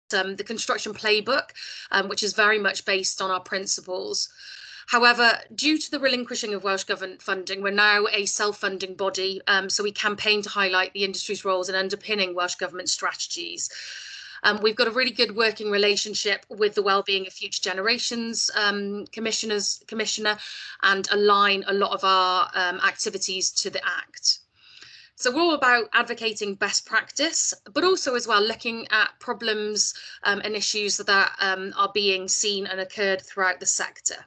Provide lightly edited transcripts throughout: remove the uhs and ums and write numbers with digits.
the construction playbook, which is very much based on our principles. However, due to the relinquishing of Welsh Government funding, we're now a self-funding body, so we campaign to highlight the industry's roles in underpinning Welsh Government strategies. We've got a really good working relationship with the Wellbeing of Future Generations Commissioner and align a lot of our activities to the Act. So we're all about advocating best practice, but also as well looking at problems and issues that are being seen and occurred throughout the sector.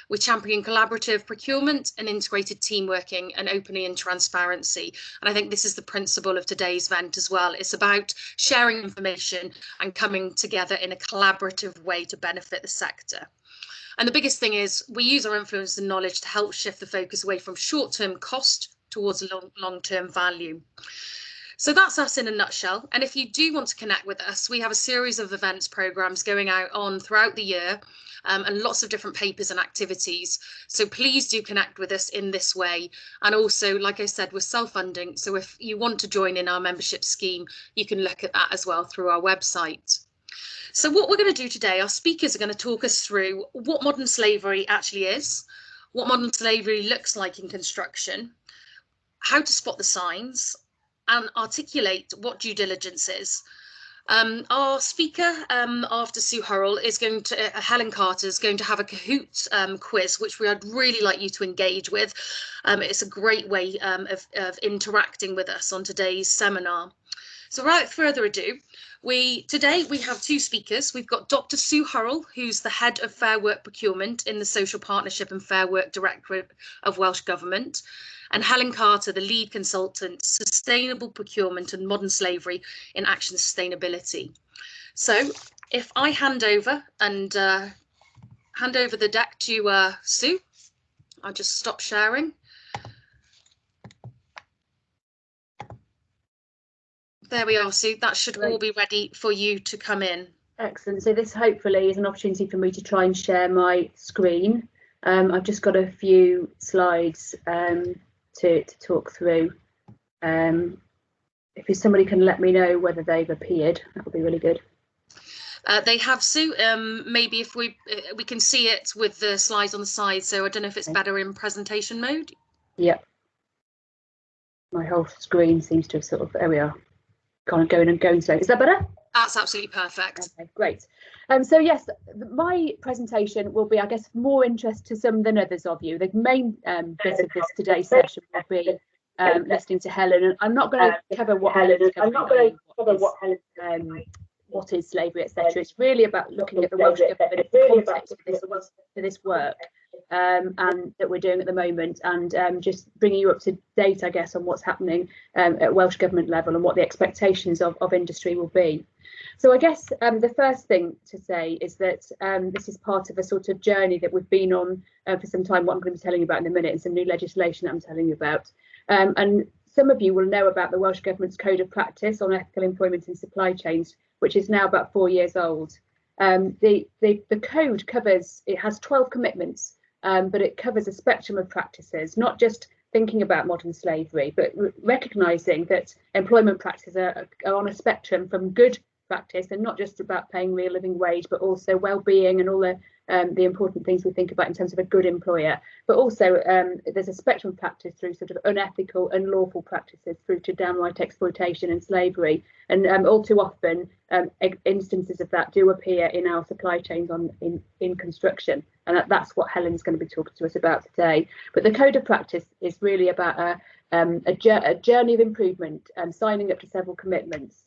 We champion collaborative procurement and integrated team working and opening and transparency. And I think this is the principle of today's event as well. It's about sharing information and coming together in a collaborative way to benefit the sector. And the biggest thing is we use our influence and knowledge to help shift the focus away from short-term cost towards long-term value. So that's us in a nutshell. And if you do want to connect with us, we have a series of events programs going out on throughout the year and lots of different papers and activities. So please do connect with us in this way. And also, like I said, we're self-funding. So if you want to join in our membership scheme, you can look at that as well through our website. So what we're going to do today, our speakers are going to talk us through what modern slavery actually is, what modern slavery looks like in construction, how to spot the signs, and articulate what due diligence is. Our speaker after Sue Hurrell is going to, Helen Carter is going to have a Kahoot quiz, which I'd really like you to engage with. It's a great way of interacting with us on today's seminar. So without further ado, today we have two speakers. We've got Dr. Sue Hurrell, who's the head of Fair Work Procurement in the Social Partnership and Fair Work Directorate of Welsh Government, and Helen Carter, the lead consultant, Sustainable Procurement and Modern Slavery in Action Sustainability. So if I hand over the deck to Sue, I'll just stop sharing. There we are, Sue. That should all be ready for you to come in. Excellent. So this hopefully is an opportunity for me to try and share my screen. I've just got a few slides to talk through. If somebody can let me know whether they've appeared, that would be really good. They have, Sue. Maybe if we can see it with the slides on the side, so I don't know if it's better in presentation mode. Yep. My whole screen seems to have sort of, there we are, kind of going slow. Is that better? That's absolutely perfect. Okay, great. So yes, my presentation will be, I guess, more interest to some than others of you. The main bit of this today's session will be listening to Helen, and I'm not going to cover what Helen's covering, what is slavery, etc. It's really about looking at the Welsh Government, the context for this work and that we're doing at the moment, and just bringing you up to date, I guess, on what's happening at Welsh Government level and what the expectations of industry will be. So I guess the first thing to say is that this is part of a sort of journey that we've been on for some time, what I'm going to be telling you about in a minute, and some new legislation that I'm telling you about. And some of you will know about the Welsh Government's Code of Practice on Ethical Employment and Supply Chains, which is now about 4 years old. The code covers, it has 12 commitments, but it covers a spectrum of practices, not just thinking about modern slavery, but recognising that employment practices are on a spectrum from good practice and not just about paying real living wage, but also well-being and all the important things we think about in terms of a good employer. But also there's a spectrum of practice through sort of unethical, unlawful practices through to downright exploitation and slavery. And all too often instances of that do appear in our supply chains in construction. And that's what Helen's going to be talking to us about today. But the Code of Practice is really about a journey of improvement, signing up to several commitments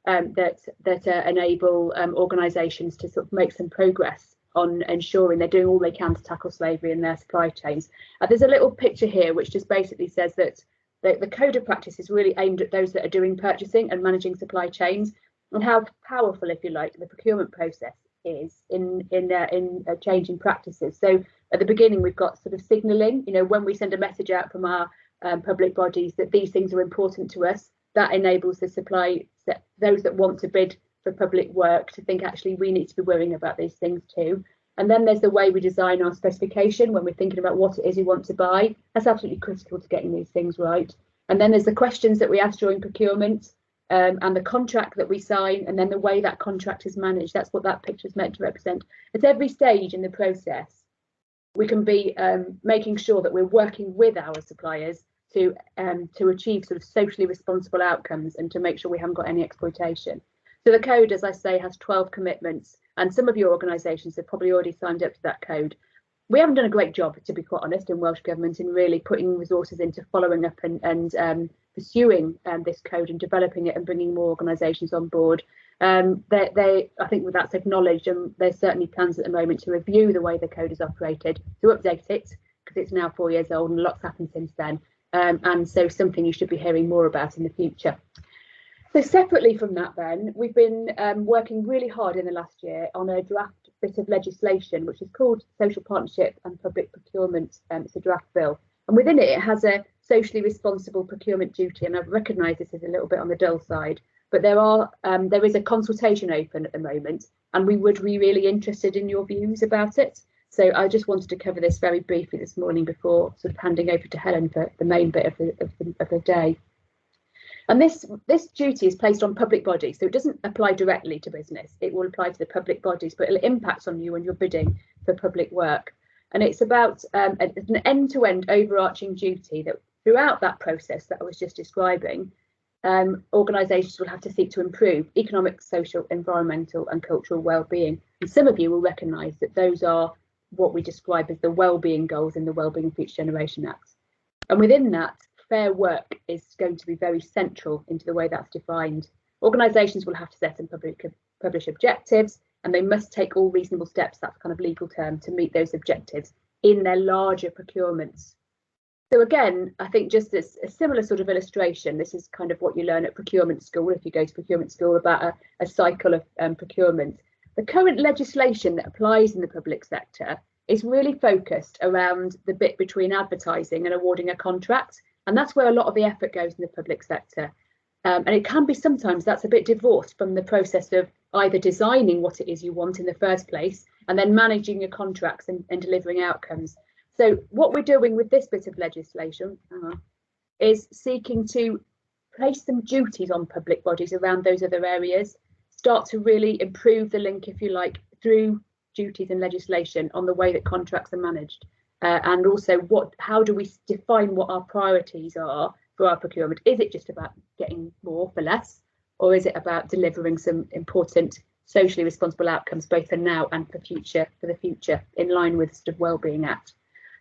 that enable organisations to sort of make some progress on ensuring they're doing all they can to tackle slavery in their supply chains. There's a little picture here which just basically says that the Code of Practice is really aimed at those that are doing purchasing and managing supply chains, and how powerful, if you like, the procurement process is in changing practices. So at the beginning we've got sort of signalling, you know, when we send a message out from our public bodies that these things are important to us, that enables the those that want to bid for public work to think actually we need to be worrying about these things too. And then there's the way we design our specification when we're thinking about what it is we want to buy. That's absolutely critical to getting these things right. And then there's the questions that we ask during procurement, and the contract that we sign, and then the way that contract is managed. That's what that picture is meant to represent. At every stage in the process, we can be making sure that we're working with our suppliers to achieve sort of socially responsible outcomes and to make sure we haven't got any exploitation. So the code, as I say, has 12 commitments, and some of your organisations have probably already signed up to that code. We haven't done a great job, to be quite honest, in Welsh Government in really putting resources into following up and pursuing this code and developing it and bringing more organisations on board. I think that's acknowledged, and there's certainly plans at the moment to review the way the code is operated, to update it, because it's now 4 years old and lots happened since then. And so something you should be hearing more about in the future. So separately from that then, we've been working really hard in the last year on a draft bit of legislation, which is called Social Partnership and Public Procurement. It's a draft bill. And within it, it has a socially responsible procurement duty. And I've recognised this is a little bit on the dull side, but there is a consultation open at the moment, and we would be really interested in your views about it. So I just wanted to cover this very briefly this morning before sort of handing over to Helen for the main bit of the day. And this duty is placed on public bodies, so it doesn't apply directly to business. It will apply to the public bodies, but it impacts on you when you're bidding for public work. And it's about an end-to-end overarching duty that throughout that process that I was just describing, organisations will have to seek to improve economic, social, environmental and cultural well-being. And some of you will recognise that those are what we describe as the well-being goals in the Wellbeing Future Generation Act. And within that, fair work is going to be very central into the way that's defined. Organisations will have to set and publish objectives, and they must take all reasonable steps, that's kind of legal term, to meet those objectives in their larger procurements. So again, I think just as a similar sort of illustration, this is kind of what you learn at procurement school, if you go to procurement school, about a cycle of procurement. The current legislation that applies in the public sector is really focused around the bit between advertising and awarding a contract. And that's where a lot of the effort goes in the public sector. And it can be sometimes that's a bit divorced from the process of either designing what it is you want in the first place and then managing your contracts and delivering outcomes. So what we're doing with this bit of legislation is seeking to place some duties on public bodies around those other areas, start to really improve the link, if you like, through duties and legislation on the way that contracts are managed. And also how do we define what our priorities are for our procurement? Is it just about getting more for less, or is it about delivering some important socially responsible outcomes both for now and for the future in line with the Wellbeing Act?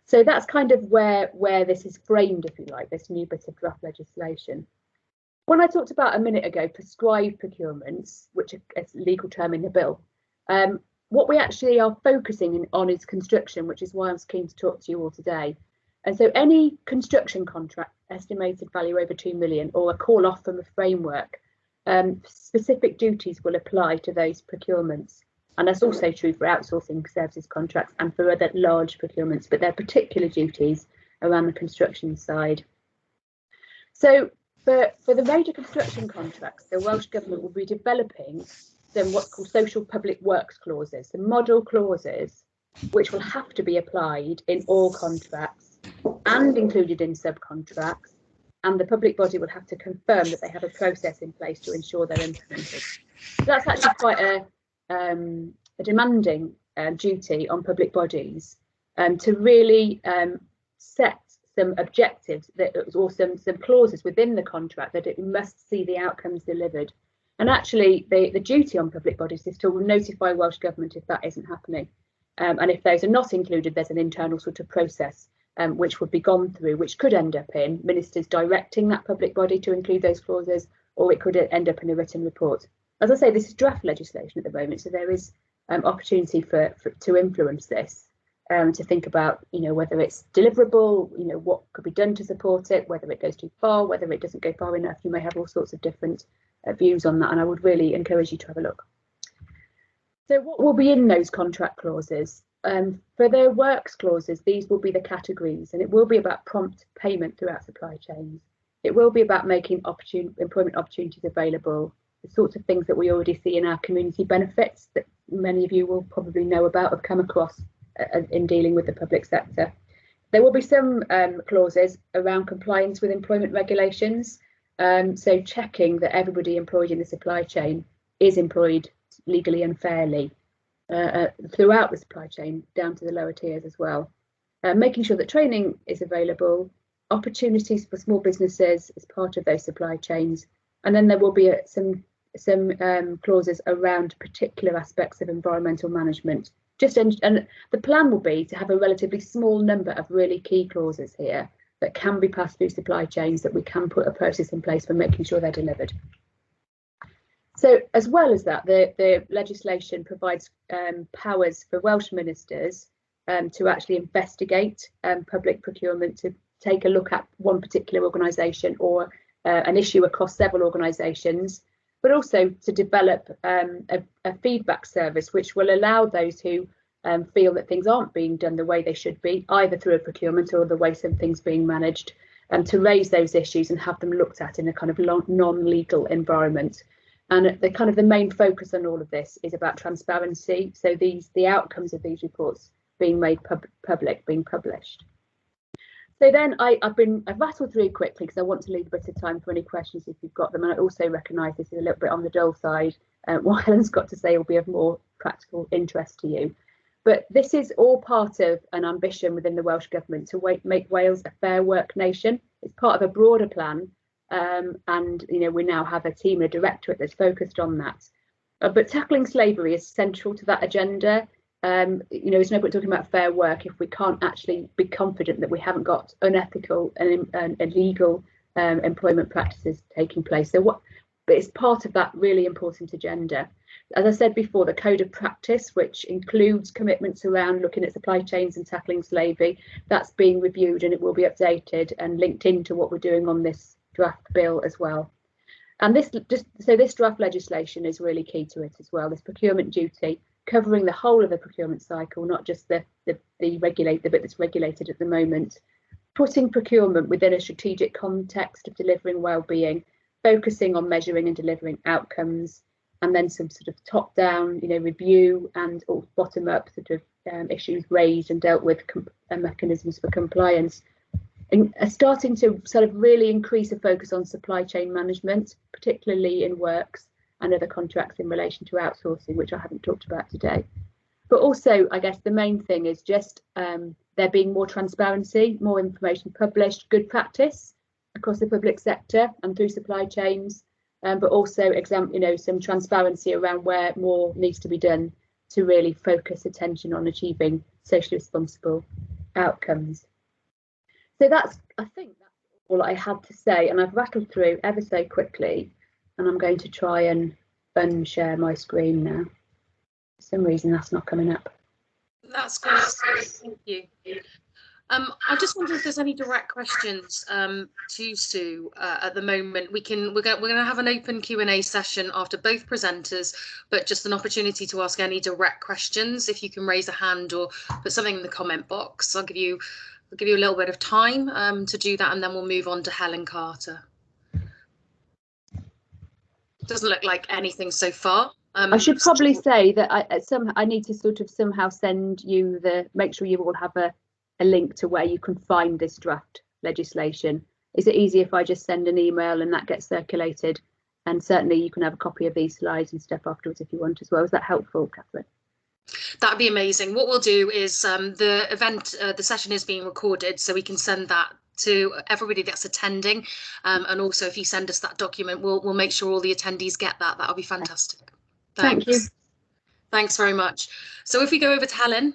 So that's kind of where this is framed, if you like, this new bit of draft legislation. When I talked about a minute ago, prescribed procurements, which is a legal term in the bill, what we actually are focusing on is construction, which is why I was keen to talk to you all today. And so any construction contract estimated value over 2 million or a call off from a framework, specific duties will apply to those procurements. And that's also true for outsourcing services contracts and for other large procurements, but there are particular duties around the construction side. So for the major construction contracts, the Welsh Government will be developing what's called social public works clauses, the model clauses, which will have to be applied in all contracts and included in subcontracts, and the public body will have to confirm that they have a process in place to ensure they're implemented. So that's actually quite a demanding duty on public bodies to really set some objectives or some clauses within the contract that it must see the outcomes delivered. And actually, the duty on public bodies is to notify Welsh Government if that isn't happening. And if those are not included, there's an internal sort of process which would be gone through, which could end up in ministers directing that public body to include those clauses, or it could end up in a written report. As I say, this is draft legislation at the moment, so there is opportunity to influence this, to think about, whether it's deliverable, what could be done to support it, whether it goes too far, whether it doesn't go far enough. You may have all sorts of different views on that, and I would really encourage you to have a look. So what will be in those contract clauses? For their works clauses, these will be the categories, and it will be about prompt payment throughout supply chains. It will be about making employment opportunities available, the sorts of things that we already see in our community benefits that many of you will probably know about, have come across in dealing with the public sector. There will be some clauses around compliance with employment regulations, So checking that everybody employed in the supply chain is employed legally and fairly throughout the supply chain, down to the lower tiers as well. Making sure that training is available, opportunities for small businesses as part of those supply chains, and then there will be some clauses around particular aspects of environmental management. And the plan will be to have a relatively small number of really key clauses here that can be passed through supply chains, that we can put a process in place for making sure they're delivered. So as well as that, the legislation provides powers for Welsh ministers to actually investigate public procurement, to take a look at one particular organisation or an issue across several organisations, but also to develop a feedback service which will allow those who feel that things aren't being done the way they should be, either through a procurement or the way something's being managed, to raise those issues and have them looked at in a kind of non-legal environment. And the main focus on all of this is about transparency. So the outcomes of these reports being made public, being published. So then I've rattled through quickly because I want to leave a bit of time for any questions if you've got them. And I also recognise this is a little bit on the dull side. What Helen's got to say will be of more practical interest to you. But this is all part of an ambition within the Welsh Government to make Wales a fair work nation. It's part of a broader plan. And we now have a team, a directorate that's focused on that. But tackling slavery is central to that agenda. There's no point talking about fair work if we can't actually be confident that we haven't got unethical and illegal employment practices taking place. But it's part of that really important agenda. As I said before, the Code of Practice, which includes commitments around looking at supply chains and tackling slavery, that's being reviewed and it will be updated and linked into what we're doing on this draft bill as well. And this draft legislation is really key to it as well. This procurement duty covering the whole of the procurement cycle, not just the bit that's regulated at the moment, putting procurement within a strategic context of delivering well-being, focusing on measuring and delivering outcomes, and then some sort of top-down, review and bottom-up sort of issues raised and dealt with mechanisms for compliance. And starting to sort of really increase the focus on supply chain management, particularly in works and other contracts in relation to outsourcing, which I haven't talked about today. But also, I guess the main thing is just there being more transparency, more information published, good practice across the public sector and through supply chains, but also some transparency around where more needs to be done to really focus attention on achieving socially responsible outcomes. So I think that's all I had to say, and I've rattled through ever so quickly, and I'm going to try and unshare my screen now. For some reason that's not coming up. That's great. Thank you. I just wonder if there's any direct questions to Sue at the moment. We're going to have an open Q&A session after both presenters, but just an opportunity to ask any direct questions. If you can raise a hand or put something in the comment box, I'll give you a little bit of time to do that, and then we'll move on to Helen Carter. Doesn't look like anything so far. I should probably say that I need to sort of somehow send you make sure you all have a link to where you can find this draft legislation. Is it easy if I just send an email and that gets circulated? And certainly you can have a copy of these slides and stuff afterwards if you want as well. Is that helpful, Catherine? That'd be amazing. What we'll do is the session is being recorded, so we can send that to everybody that's attending. And also, if you send us that document, we'll make sure all the attendees get that. That'll be fantastic. Thanks. Thank you. Thanks very much. So if we go over to Helen.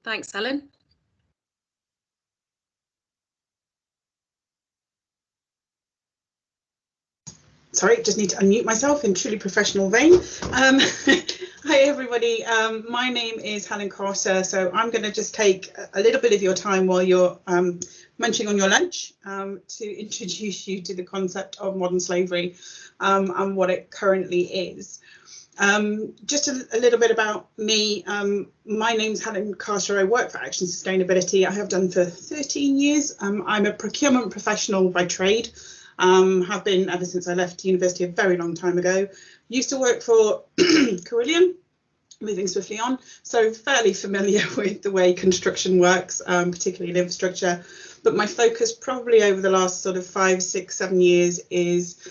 Thanks, Helen. Sorry, just need to unmute myself in truly professional vein. Hi, everybody. My name is Helen Carter. So I'm going to just take a little bit of your time while you're munching on your lunch to introduce you to the concept of modern slavery and what it currently is. Just a little bit about me. My name's Helen Carter. I work for Action Sustainability. I have done for 13 years. I'm a procurement professional by trade. Have been ever since I left university a very long time ago. Used to work for Carillion, moving swiftly on. So fairly familiar with the way construction works, particularly in infrastructure. But my focus probably over the last sort of 5, 6, 7 years is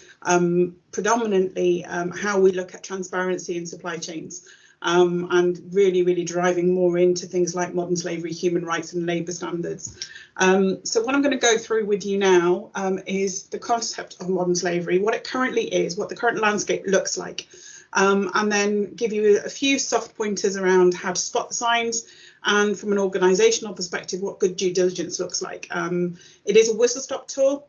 predominantly how we look at transparency in supply chains. And really driving more into things like modern slavery, human rights and labour standards. So what I'm going to go through with you now is the concept of modern slavery, what it currently is, what the current landscape looks like, and then give you a few soft pointers around how to spot the signs, and from an organisational perspective, what good due diligence looks like. It is a whistle-stop tour,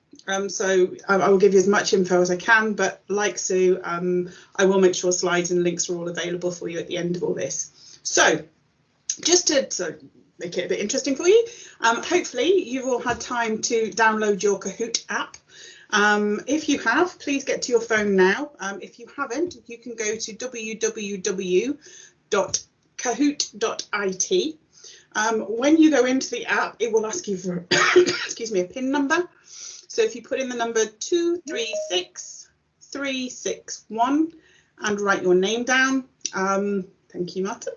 so I will give you as much info as I can, but like Sue, I will make sure slides and links are all available for you at the end of all this. So just to make it a bit interesting for you, hopefully you've all had time to download your Kahoot app. If you have, please get to your phone now. If you haven't, you can go to www.kahoot.it. When you go into the app, it will ask you for excuse me, a PIN number. So if you put in the number 236361 and write your name down, thank you, Martin.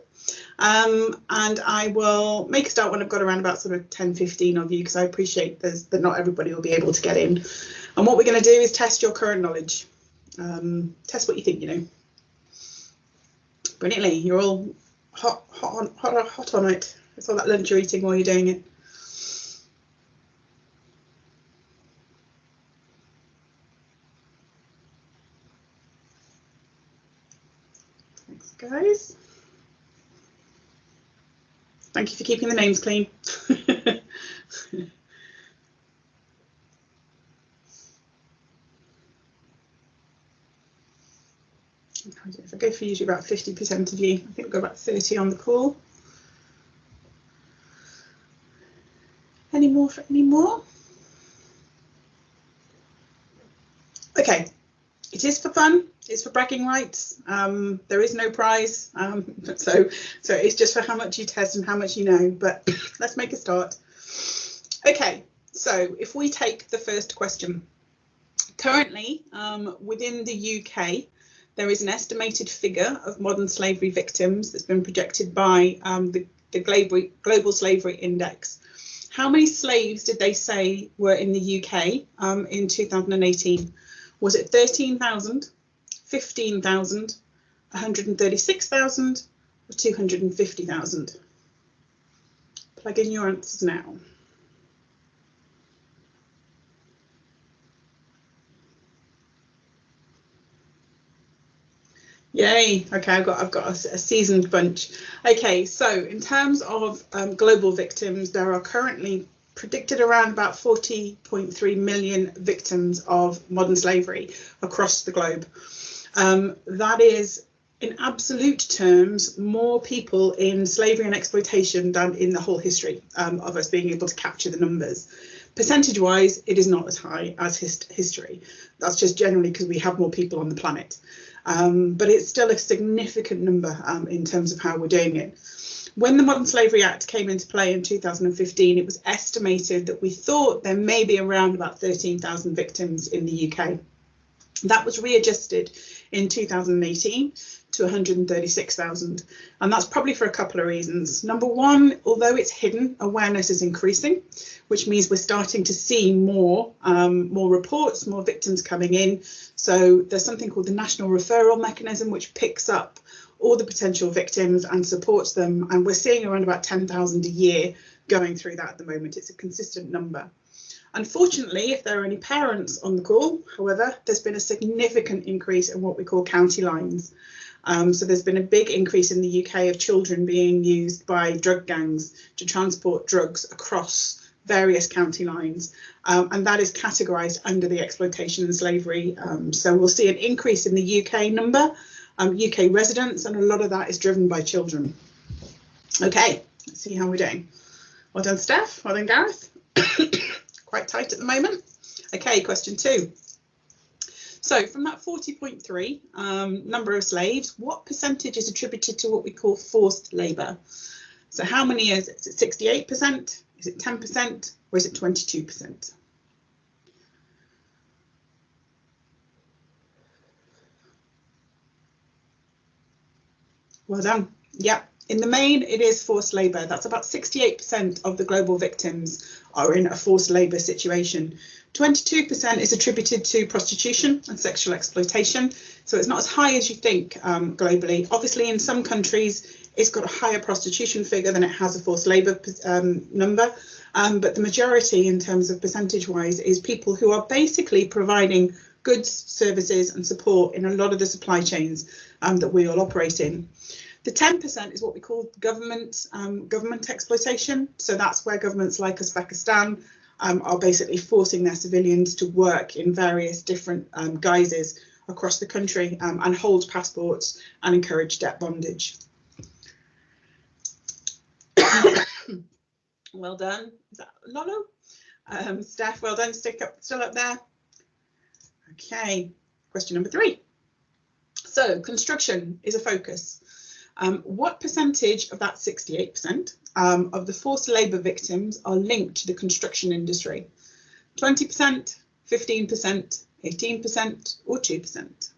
And I will make a start when I've got around about sort of 10-15 of you, because I appreciate that not everybody will be able to get in. And what we're going to do is test your current knowledge, test what you think you know. Brilliantly, you're all hot on it. It's all that lunch you're eating while you're doing it. Thanks, guys. Thank you for keeping the names clean. If I go for usually about 50% of you, I think we've got about 30 on the call. Any more for any more? Okay, it is for fun. It's for bragging rights. There is no prize, so it's just for how much you test and how much you know. But let's make a start. Okay, so if we take the first question, currently within the UK, there is an estimated figure of modern slavery victims that's been projected by the Global Slavery Index. How many slaves did they say were in the UK in 2018? Was it 13,000, 15,000, 136,000, or 250,000? Plug in your answers now. Yay. Okay, I've got a seasoned bunch. Okay, so in terms of global victims, there are currently predicted around about 40.3 million victims of modern slavery across the globe. That is, in absolute terms, more people in slavery and exploitation than in the whole history of us being able to capture the numbers. Percentage wise, it is not as high as history. That's just generally because we have more people on the planet. But it's still a significant number in terms of how we're doing it. When the Modern Slavery Act came into play in 2015, it was estimated that we thought there may be around about 13,000 victims in the UK. That was readjusted in 2018 to 136,000, and that's probably for a couple of reasons. Number one, although it's hidden, awareness is increasing, which means we're starting to see more reports, more victims coming in. So there's something called the National Referral Mechanism, which picks up all the potential victims and supports them, and we're seeing around about 10,000 a year going through that at the moment. It's a consistent number. Unfortunately, if there are any parents on the call, however, there's been a significant increase in what we call county lines. So there's been a big increase in the UK of children being used by drug gangs to transport drugs across various county lines, and that is categorised under the exploitation and slavery. So we'll see an increase in the UK number, UK residents, and a lot of that is driven by children. Okay, let's see how we're doing. Well done, Steph. Well done, Gareth. Quite tight at the moment. Okay, question 2. So from that 40.3 number of slaves, what percentage is attributed to what we call forced labour? So how many is it? Is it 68%? Is it 10%? Or is it 22%? Well done. Yeah, in the main, it is forced labour. That's about 68% of the global victims are in a forced labour situation. 22% is attributed to prostitution and sexual exploitation. So it's not as high as you think globally. Obviously, in some countries, it's got a higher prostitution figure than it has a forced labour number. But the majority, in terms of percentage-wise, is people who are basically providing goods, services and support in a lot of the supply chains that we all operate in. The 10% is what we call government exploitation. So that's where governments like Uzbekistan are basically forcing their civilians to work in various different guises across the country and hold passports and encourage debt bondage. Well done. Is that Lolo? Steph, well done. Still up there. Okay, question number 3. So construction is a focus. What percentage of that 68% of the forced labour victims are linked to the construction industry? 20%, 15%, 18% or 2%?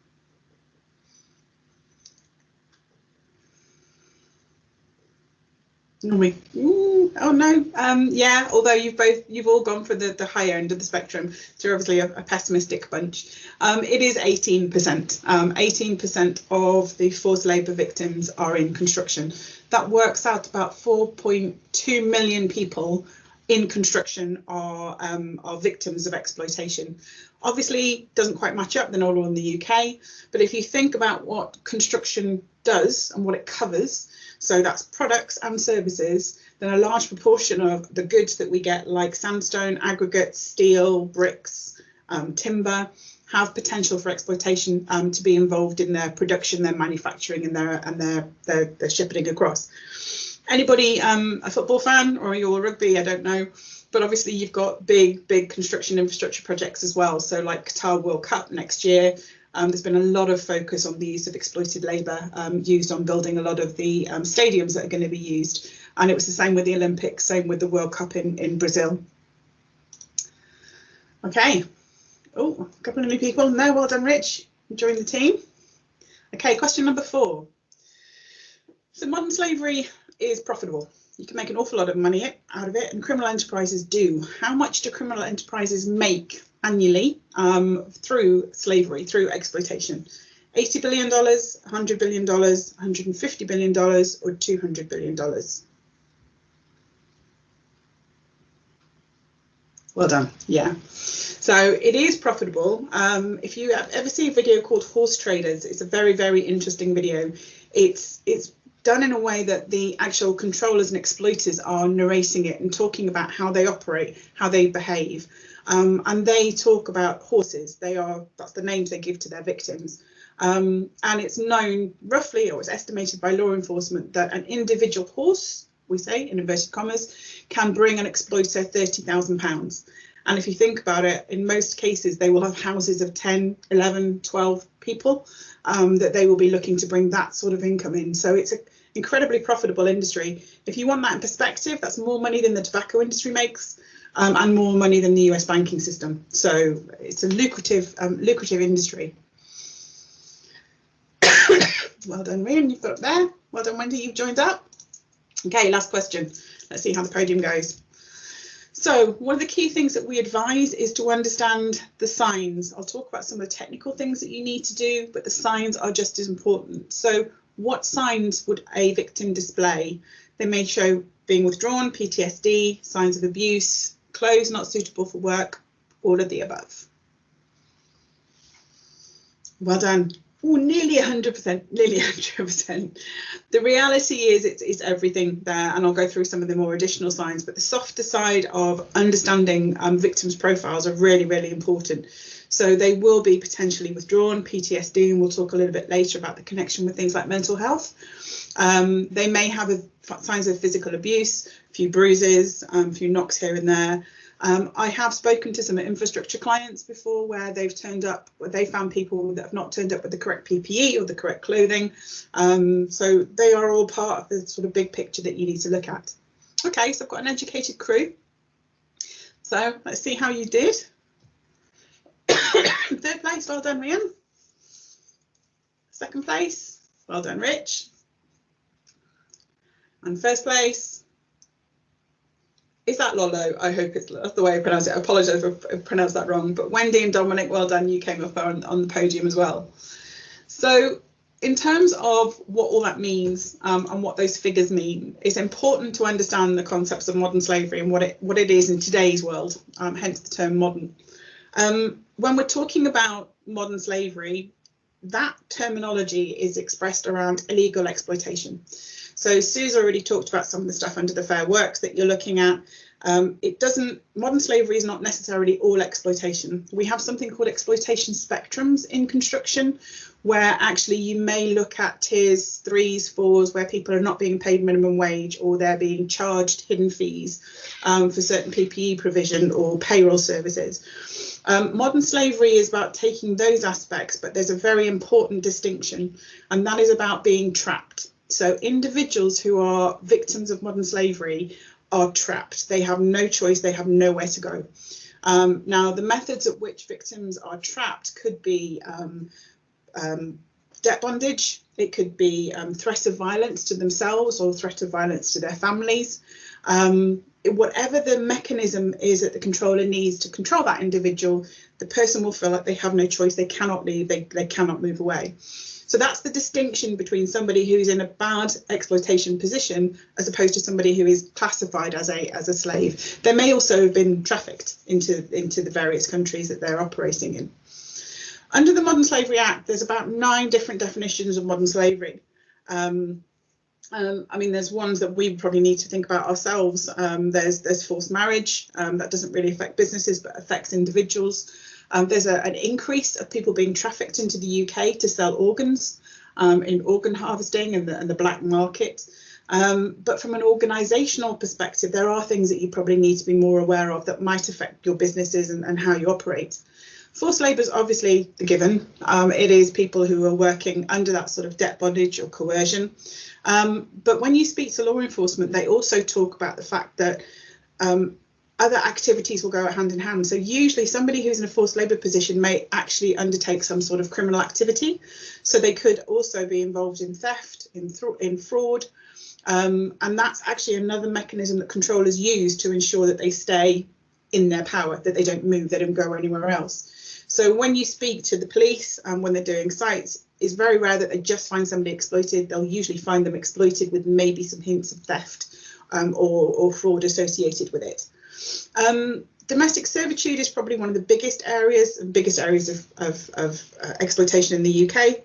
Oh no, yeah, although you've all gone for the higher end of the spectrum, so you're obviously a pessimistic bunch. It is 18%. 18% of the forced labour victims are in construction. That works out about 4.2 million people in construction are victims of exploitation. Obviously, doesn't quite match up, they're not all in the UK, but if you think about what construction does and what it covers, so that's products and services, then a large proportion of the goods that we get, like sandstone, aggregates, steel, bricks, timber, have potential for exploitation to be involved in their production, their manufacturing and their shipping across. Anybody a football fan, or are you a rugby? I don't know. But obviously you've got big construction infrastructure projects as well. So like Qatar World Cup next year, there's been a lot of focus on the use of exploited labour used on building a lot of the stadiums that are going to be used. And it was the same with the Olympics, same with the World Cup in Brazil. Okay. Oh, a couple of new people. No, well done, Rich. Join the team. Okay, question number 4. So modern slavery is profitable. You can make an awful lot of money out of it, and criminal enterprises do. How much do criminal enterprises make annually through slavery, through exploitation? $80 billion, $100 billion, $150 billion, or $200 billion? Well done. Yeah. So it is profitable. If you ever see a video called Horse Traders, it's a very, very interesting video. It's done in a way that the actual controllers and exploiters are narrating it and talking about how they operate, how they behave. And they talk about horses. That's the names they give to their victims. And it's known roughly, or it's estimated by law enforcement, that an individual horse, we say in inverted commas, can bring an exploiter £30,000. And if you think about it, in most cases, they will have houses of 10, 11, 12 people that they will be looking to bring that sort of income in. So it's an incredibly profitable industry. If you want that in perspective, that's more money than the tobacco industry makes and more money than the US banking system. So it's a lucrative industry. Well done, Rian, you've got up there. Well done, Wendy, you've joined up. Okay, last question. Let's see how the podium goes. So one of the key things that we advise is to understand the signs. I'll talk about some of the technical things that you need to do, but the signs are just as important. So what signs would a victim display? They may show being withdrawn, PTSD, signs of abuse, clothes not suitable for work, all of the above. Well done. Oh, nearly 100%, nearly 100%. The reality is it's everything there, and I'll go through some of the more additional signs, but the softer side of understanding victims' profiles are really, really important. So they will be potentially withdrawn, PTSD, and we'll talk a little bit later about the connection with things like mental health. They may have signs of physical abuse, a few bruises, a few knocks here and there. I have spoken to some infrastructure clients before where they've turned up, where they found people that have not turned up with the correct PPE or the correct clothing. So they are all part of the sort of big picture that you need to look at. Okay, so I've got an educated crew. So let's see how you did. 3rd place, well done, Rian. 2nd place, well done, Rich. And first place, is that Lolo? I hope that's the way I pronounce it. I apologise if I pronounced that wrong. But Wendy and Dominic, well done. You came up on the podium as well. So in terms of what all that means and what those figures mean, it's important to understand the concepts of modern slavery and what it is in today's world, hence the term modern. When we're talking about modern slavery, that terminology is expressed around illegal exploitation. So Sue's already talked about some of the stuff under the Fair Works that you're looking at. Modern slavery is not necessarily all exploitation. We have something called exploitation spectrums in construction, where actually you may look at tiers 3s, 4s, where people are not being paid minimum wage or they're being charged hidden fees for certain PPE provision or payroll services. Modern slavery is about taking those aspects, but there's a very important distinction, and that is about being trapped. So individuals who are victims of modern slavery are trapped. They have no choice. They have nowhere to go. Now, the methods at which victims are trapped could be debt bondage. It could be threat of violence to themselves or threat of violence to their families. Whatever the mechanism is that the controller needs to control that individual, the person will feel like they have no choice. They cannot leave. They cannot move away. So that's the distinction between somebody who's in a bad exploitation position as opposed to somebody who is classified as a slave. They may also have been trafficked into the various countries that they're operating in. Under the Modern Slavery Act, there's about 9 different definitions of modern slavery. I mean, there's ones that we probably need to think about ourselves. There's forced marriage. That doesn't really affect businesses, but affects individuals. There's an increase of people being trafficked into the UK to sell organs in organ harvesting and the black market. But from an organisational perspective, there are things that you probably need to be more aware of that might affect your businesses and how you operate. Forced labour is obviously the given. It is people who are working under that sort of debt bondage or coercion. But when you speak to law enforcement, they also talk about the fact that other activities will go hand in hand. So usually somebody who's in a forced labour position may actually undertake some sort of criminal activity. So they could also be involved in theft, in fraud. And that's actually another mechanism that controllers use to ensure that they stay in their power, that they don't move, they don't go anywhere else. So when you speak to the police and when they're doing sites, it's very rare that they just find somebody exploited. They'll usually find them exploited with maybe some hints of theft or fraud associated with it. Domestic servitude is probably one of the biggest areas of exploitation in the UK.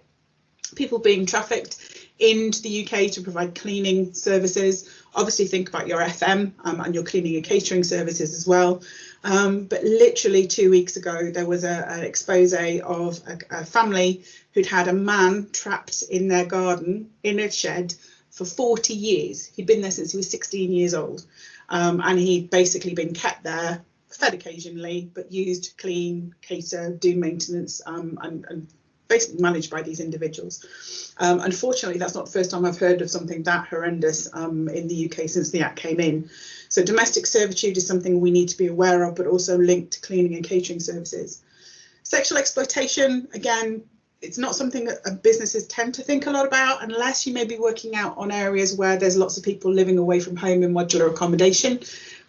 People being trafficked into the UK to provide cleaning services. Obviously think about your FM and your cleaning and catering services as well. But literally 2 weeks ago, there was an expose of a family who'd had a man trapped in their garden in a shed for 40 years. He'd been there since he was 16 years old. And he'd basically been kept there, fed occasionally, but used, clean, cater, do maintenance, and basically managed by these individuals. Unfortunately, that's not the first time I've heard of something that horrendous in the UK since the Act came in. So domestic servitude is something we need to be aware of, but also linked to cleaning and catering services. Sexual exploitation, again, it's not something that businesses tend to think a lot about unless you may be working out on areas where there's lots of people living away from home in modular accommodation.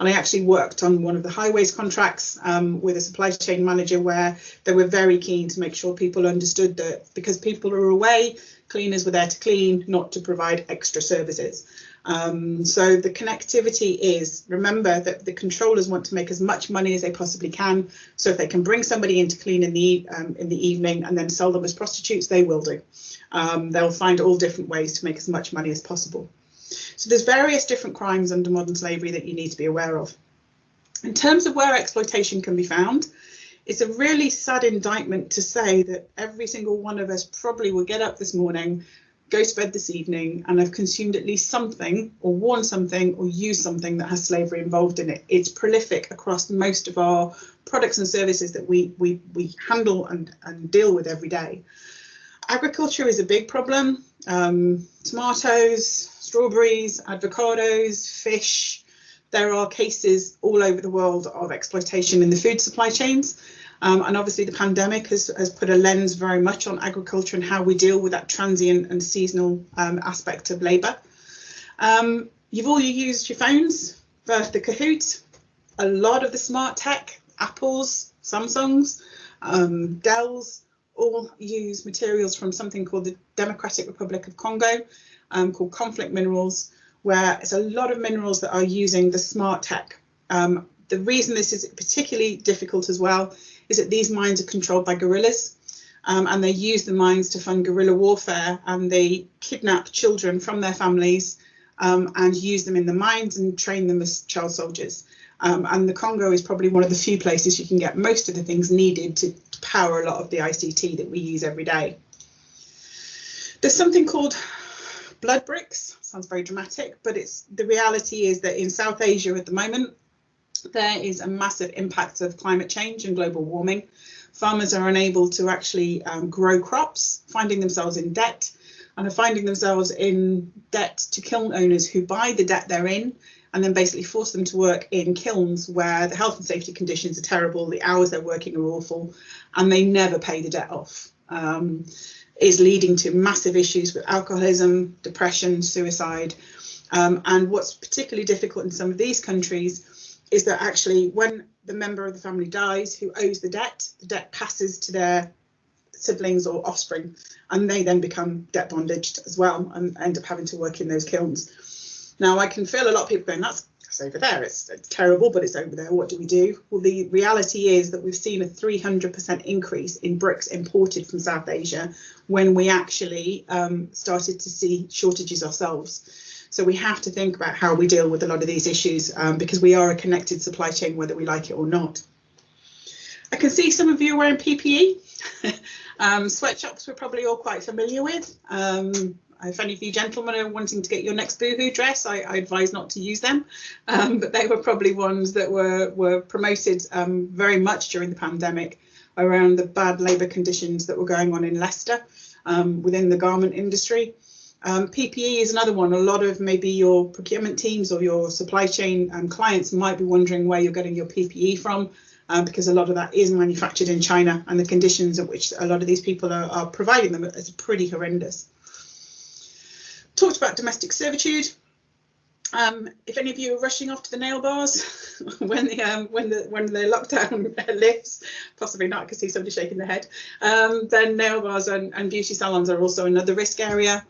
And I actually worked on one of the highways contracts with a supply chain manager where they were very keen to make sure people understood that because people are away, cleaners were there to clean, not to provide extra services. So the connectivity is, remember that the controllers want to make as much money as they possibly can. So if they can bring somebody in to clean in the evening and then sell them as prostitutes, they will do. They'll find all different ways to make as much money as possible. So there's various different crimes under modern slavery that you need to be aware of. In terms of where exploitation can be found, it's a really sad indictment to say that every single one of us probably will get up this morning, go to bed this evening and have consumed at least something or worn something or used something that has slavery involved in it. It's prolific across most of our products and services that we handle and deal with every day. Agriculture is a big problem. Tomatoes, strawberries, avocados, fish. There are cases all over the world of exploitation in the food supply chains. And obviously the pandemic has put a lens very much on agriculture and how we deal with that transient and seasonal aspect of labour. You've all used your phones for the Kahoot. A lot of the smart tech, Apples, Samsungs, Dells, all use materials from something called the Democratic Republic of Congo, called conflict minerals, where it's a lot of minerals that are using the smart tech. The reason this is particularly difficult as well is that these mines are controlled by guerrillas, and they use the mines to fund guerrilla warfare, and they kidnap children from their families and use them in the mines and train them as child soldiers. And the Congo is probably one of the few places you can get most of the things needed to power a lot of the ICT that we use every day. There's something called blood bricks. Sounds very dramatic, but the reality is that in South Asia at the moment, there is a massive impact of climate change and global warming. Farmers are unable to actually grow crops, finding themselves in debt, and are finding themselves in debt to kiln owners who buy the debt they're in and then basically force them to work in kilns where the health and safety conditions are terrible, the hours they're working are awful, and they never pay the debt off. Is leading to massive issues with alcoholism, depression, suicide. And what's particularly difficult in some of these countries is that actually when the member of the family dies who owes the debt passes to their siblings or offspring, and they then become debt bondaged as well and end up having to work in those kilns. Now, I can feel a lot of people going, that's over there, it's terrible, but it's over there, what do we do? Well, the reality is that we've seen a 300% increase in bricks imported from South Asia when we actually started to see shortages ourselves. So we have to think about how we deal with a lot of these issues because we are a connected supply chain, whether we like it or not. I can see some of you are wearing PPE. Sweatshops we're probably all quite familiar with. If any of you gentlemen are wanting to get your next Boohoo dress, I advise not to use them. But they were probably ones that were promoted very much during the pandemic around the bad labour conditions that were going on in Leicester within the garment industry. PPE is another one. A lot of maybe your procurement teams or your supply chain clients might be wondering where you're getting your PPE from, because a lot of that is manufactured in China, and the conditions at which a lot of these people are providing them is pretty horrendous. Talked about domestic servitude. If any of you are rushing off to the nail bars when the lockdown lifts, possibly not, I can see somebody shaking their head, then nail bars and beauty salons are also another risk area.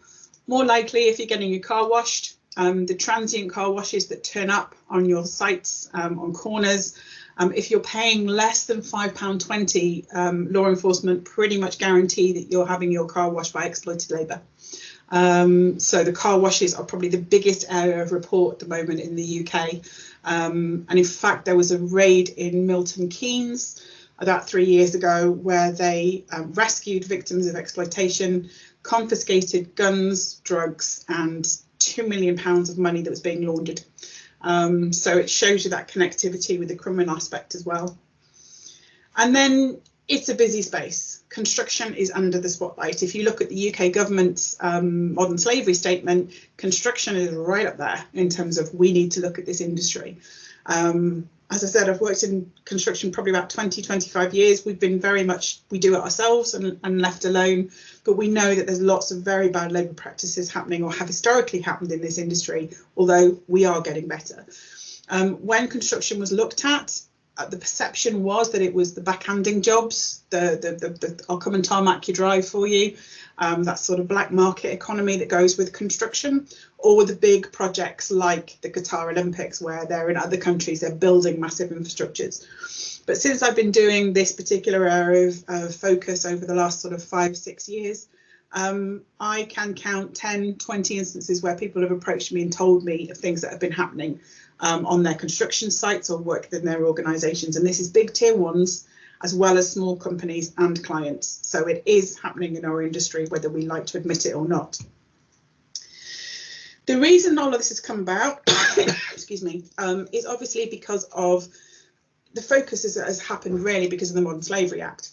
More likely if you're getting your car washed, the transient car washes that turn up on your sites on corners. If you're paying less than £5.20, law enforcement pretty much guarantee that you're having your car washed by exploited labour. So the car washes are probably the biggest area of report at the moment in the UK. And in fact, there was a raid in Milton Keynes about 3 years ago where they rescued victims of exploitation, confiscated guns, drugs, and £2 million of money that was being laundered. So it shows you that connectivity with the criminal aspect as well. And then it's a busy space. Construction is under the spotlight. If you look at the UK government's modern slavery statement, construction is right up there in terms of we need to look at this industry. As I said, I've worked in construction probably about 25 years. We've been very much, we do it ourselves and left alone, but we know that there's lots of very bad labour practices happening or have historically happened in this industry, although we are getting better. When construction was looked at, the perception was that it was the backhanding jobs, I'll come and tarmac your drive for you, that sort of black market economy that goes with construction, or the big projects like the Qatar Olympics, where they're in other countries, they're building massive infrastructures. But since I've been doing this particular area of focus over the last sort of 5-6 years, I can count 10, 20 instances where people have approached me and told me of things that have been happening on their construction sites or work within their organisations. And this is big tier ones, as well as small companies and clients. So it is happening in our industry, whether we like to admit it or not. The reason all of this has come about, excuse me, is obviously because of the focus has happened really because of the Modern Slavery Act.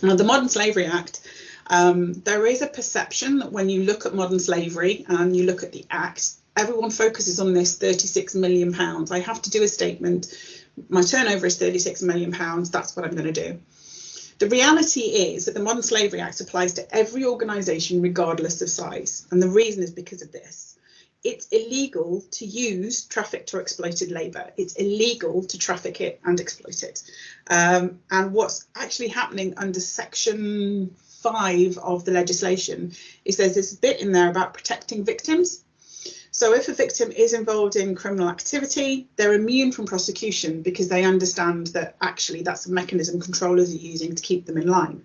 Now, the Modern Slavery Act, there is a perception that when you look at modern slavery and you look at the Act, everyone focuses on this £36 million. I have to do a statement. My turnover is £36 million. That's what I'm going to do. The reality is that the Modern Slavery Act applies to every organisation regardless of size. And the reason is because of this. it's illegal to use trafficked or exploited labour. It's illegal to traffic it and exploit it. And what's actually happening under Section 5 of the legislation is there's this bit in there about protecting victims. So if a victim is involved in criminal activity, they're immune from prosecution because they understand that actually that's a mechanism controllers are using to keep them in line.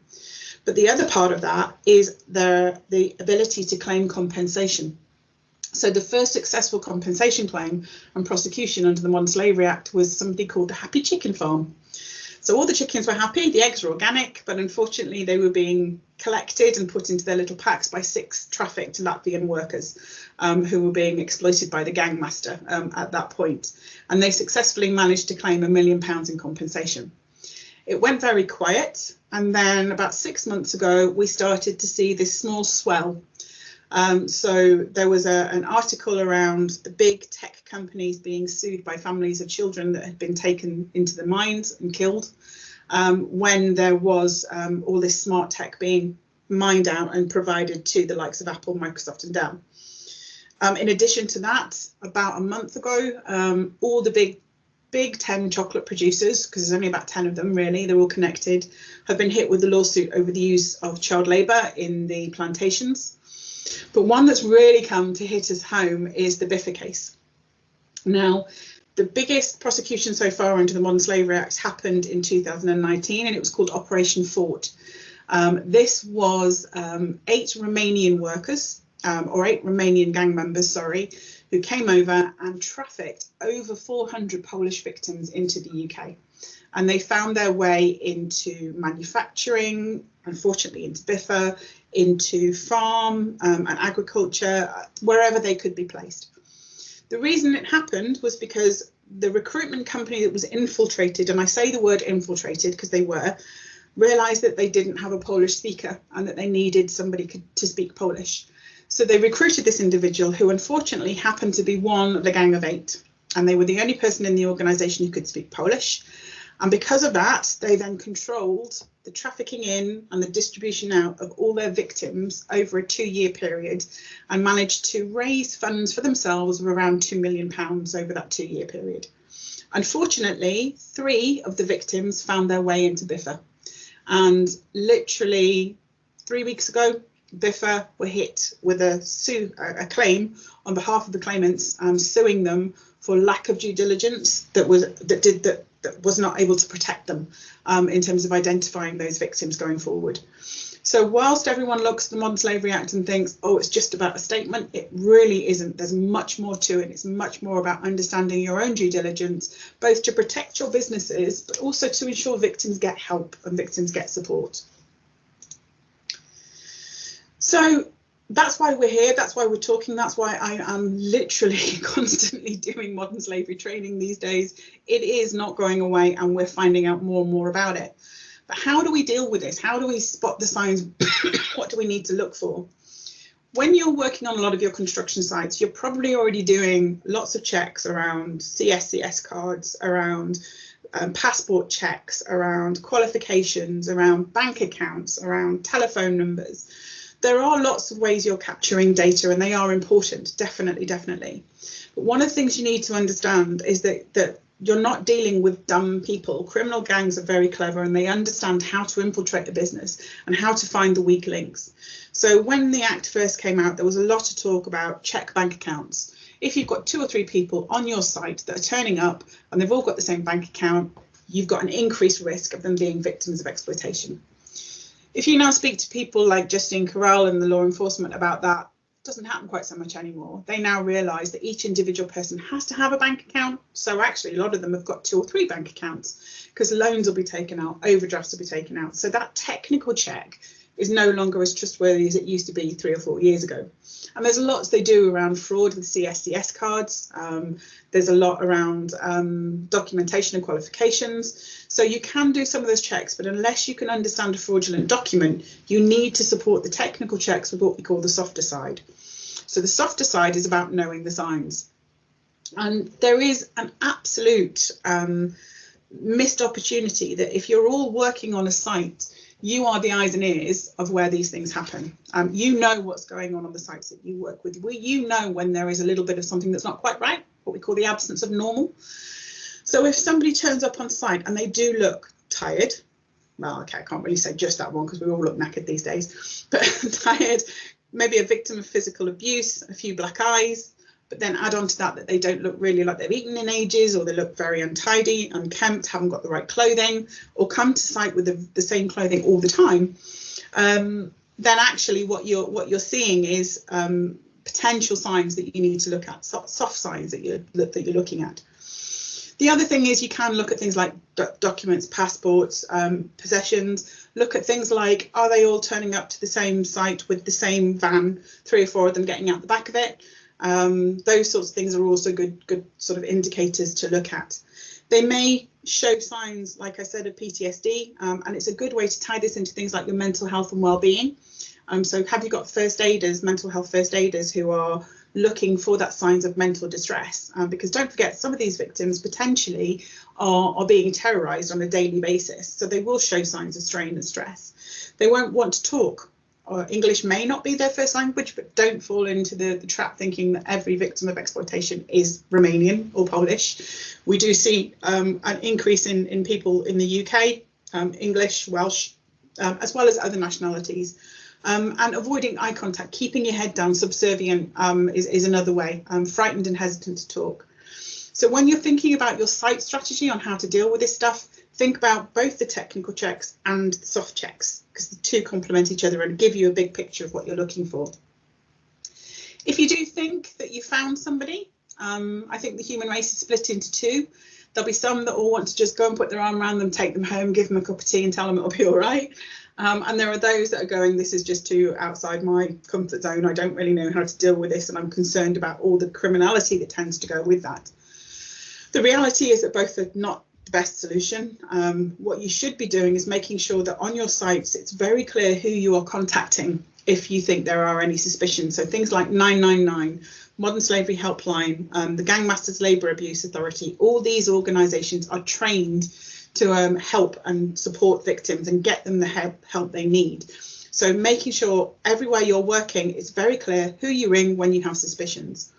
But the other part of that is the ability to claim compensation. So the first successful compensation claim and prosecution under the Modern Slavery Act was somebody called the Happy Chicken Farm. So all the chickens were happy, the eggs were organic, but unfortunately they were being collected and put into their little packs by 6 trafficked Latvian workers who were being exploited by the gangmaster at that point. And they successfully managed to claim £1 million in compensation. It went very quiet, and then about 6 months ago we started to see this small swell. So there was an article around the big tech companies being sued by families of children that had been taken into the mines and killed when there was all this smart tech being mined out and provided to the likes of Apple, Microsoft and Dell. In addition to that, about a month ago, all the big 10 chocolate producers, because there's only about 10 of them really, they're all connected, have been hit with a lawsuit over the use of child labour in the plantations. But one that's really come to hit us home is the Biffa case. Now, the biggest prosecution so far under the Modern Slavery Act happened in 2019, and it was called Operation Fort. This was 8 Romanian workers, or 8 Romanian gang members, sorry, who came over and trafficked over 400 Polish victims into the UK. And they found their way into manufacturing, unfortunately into Biffa, into farm and agriculture, wherever they could be placed. The reason it happened was because the recruitment company that was infiltrated, and I say the word infiltrated because they were, realised that they didn't have a Polish speaker and that they needed somebody to speak Polish. So they recruited this individual who unfortunately happened to be one of the gang of 8, and they were the only person in the organisation who could speak Polish. And because of that, they then controlled the trafficking in and the distribution out of all their victims over a 2-year period and managed to raise funds for themselves of around £2 million over that 2-year period. Unfortunately, 3 of the victims found their way into Biffa. And literally 3 weeks ago, Biffa were hit with a claim on behalf of the claimants, suing them for lack of due diligence that was not able to protect them in terms of identifying those victims going forward. So whilst everyone looks at the Modern Slavery Act and thinks, oh, it's just about a statement, it really isn't. There's much more to it. It's much more about understanding your own due diligence, both to protect your businesses, but also to ensure victims get help and victims get support. So that's why we're here, that's why we're talking, that's why I am literally constantly doing modern slavery training these days. It is not going away and we're finding out more and more about it. But how do we deal with this? How do we spot the signs? What do we need to look for? When you're working on a lot of your construction sites, you're probably already doing lots of checks around CSCS cards, around passport checks, around qualifications, around bank accounts, around telephone numbers. There are lots of ways you're capturing data and they are important, definitely. But one of the things you need to understand is that you're not dealing with dumb people. Criminal gangs are very clever and they understand how to infiltrate a business and how to find the weak links. So when the Act first came out, there was a lot of talk about check bank accounts. If you've got 2 or 3 people on your site that are turning up and they've all got the same bank account, you've got an increased risk of them being victims of exploitation. If you now speak to people like Justine Corral and the law enforcement about that, it doesn't happen quite so much anymore. They now realise that each individual person has to have a bank account. So actually, a lot of them have got 2 or 3 bank accounts because loans will be taken out, overdrafts will be taken out. So that technical check is no longer as trustworthy as it used to be 3 or 4 years ago. And there's lots they do around fraud with CSCS cards. There's a lot around documentation and qualifications. So you can do some of those checks, but unless you can understand a fraudulent document, you need to support the technical checks with what we call the softer side. So the softer side is about knowing the signs. And there is an absolute missed opportunity that if you're all working on a site, you are the eyes and ears of where these things happen. You know what's going on the sites that you work with. You know when there is a little bit of something that's not quite right, what we call the absence of normal. So if somebody turns up on site and they do look tired, well, okay, I can't really say just that one because we all look knackered these days, but tired, maybe a victim of physical abuse, a few black eyes, but then add on to that they don't look really like they've eaten in ages, or they look very untidy, unkempt, haven't got the right clothing, or come to site with the same clothing all the time, then actually what you're seeing is potential signs that you need to look at, soft signs that you're looking at. The other thing is you can look at things like documents, passports, possessions. Look at things like, are they all turning up to the same site with the same van, 3 or 4 of them getting out the back of it? Those sorts of things are also good sort of indicators to look at. They may show signs, like I said, of PTSD, and it's a good way to tie this into things like your mental health and well-being. So have you got first aiders, mental health first aiders who are looking for that signs of mental distress? Because don't forget, some of these victims potentially are being terrorised on a daily basis. So they will show signs of strain and stress. They won't want to talk. Or English may not be their first language, but don't fall into the trap thinking that every victim of exploitation is Romanian or Polish. We do see an increase in people in the UK, English, Welsh, as well as other nationalities. And avoiding eye contact, keeping your head down, subservient is another way, frightened and hesitant to talk. So when you're thinking about your site strategy on how to deal with this stuff, think about both the technical checks and the soft checks, because the two complement each other and give you a big picture of what you're looking for. If you do think that you found somebody, I think the human race is split into two. There'll be some that all want to just go and put their arm around them, take them home, give them a cup of tea and tell them it'll be all right. And there are those that are going, this is just too outside my comfort zone. I don't really know how to deal with this, and I'm concerned about all the criminality that tends to go with that. The reality is that both are not the best solution. What you should be doing is making sure that on your sites it's very clear who you are contacting if you think there are any suspicions. So things like 999, Modern Slavery Helpline, the Gangmasters Labour Abuse Authority, all these organisations are trained to help and support victims and get them the help they need. So making sure everywhere you're working, it's very clear who you ring when you have suspicions.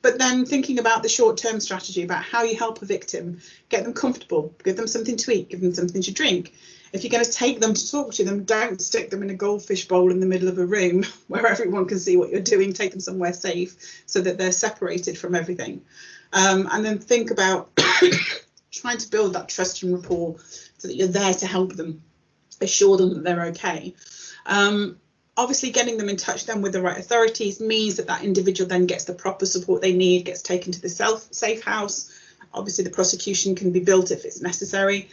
But then thinking about the short-term strategy about how you help a victim, get them comfortable, give them something to eat, give them something to drink. If you're going to take them to talk to them, don't stick them in a goldfish bowl in the middle of a room where everyone can see what you're doing. Take them somewhere safe so that they're separated from everything. And then think about trying to build that trust and rapport so that you're there to help them, assure them that they're okay. Obviously, getting them in touch then with the right authorities means that that individual then gets the proper support they need, gets taken to the safe house. Obviously, the prosecution can be built if it's necessary.